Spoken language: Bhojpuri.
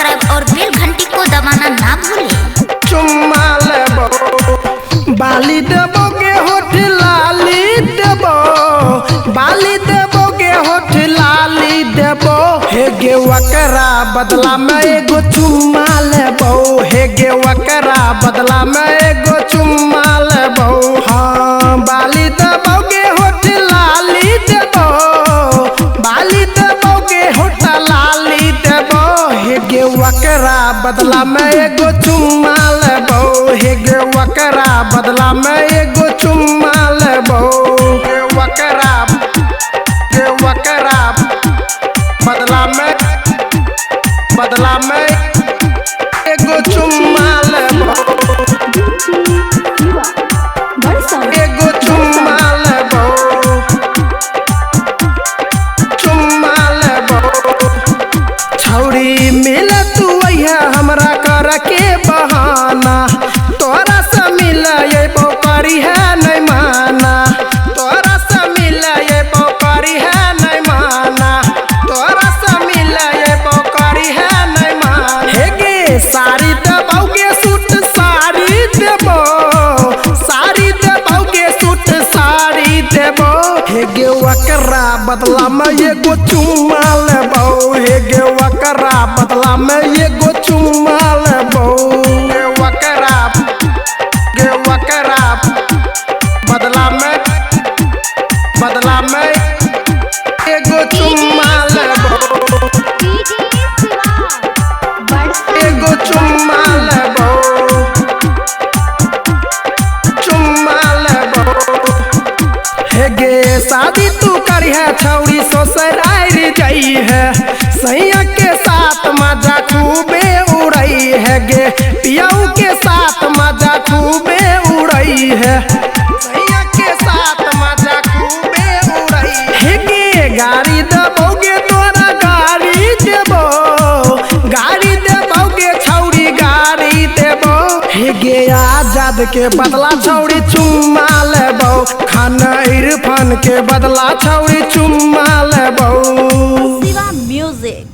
सब्सक्राइब और बेल घंटी को दबाना ना भूलें। चुम्मा लेबो बाली देबो के होठ लाली देबो, बाली देबो के होठ लाली देबो। हे गे वकरा बदला में एगो चुम्मा लेबो, हे गे वकरा बदला में एगो चुम्मा लेबो। हाँ बाली देबो के होठ लाली देबो, बाली देबो के होठ लाली देबो। हे गे वकरा बदला में एगो चुम्मा लेबो, हे गे वकरा बदला में एगो चुम्मा लेबो। गे वकरा बदला में एगो चुम्मा लेबो, एगो चुम्मा लेबो, चुम्मा लेबो। छौरी मिल तू अइहा हमरा कर के बहाना, तोरा से मिल अइबो करी है नहीं माना, तोरा से मिल अइबो करी है नहीं माना, तोरा से मिल अइबो करी है नहीं माना। हे गे साड़ी देबो के सूट साड़ी देबो, साड़ी देबो के सूट साड़ी देबो। हे गे वकरा बदला में एगो चुम्मा लेबो, हे गे वकरा बदला में एगो चुम्मा लेबो। गे वकरा बदला में एगो चुम्मा लेबो, एगो चुम्मा लेबो, चुम्मा लेबो। हे गे शादी तू करी है छौरी ससुरारी जाई है, सैया के साथ मजा खूबे उड़ई है। गे पियाऊ के साथ मजा खूबे उड़ई है, सैया के साथ मजा खूबे उड़ई। हे गे गाड़ी देबो गे तोरा गाड़ी देबो, गाड़ी देबो गे छौरी गाड़ी देबो। हे गे आजाद के बदला छौरी चुम्मा लेबो, खाना इरफान के बदला छौरी चुम्मा लेबो। शिवा म्यूजिक।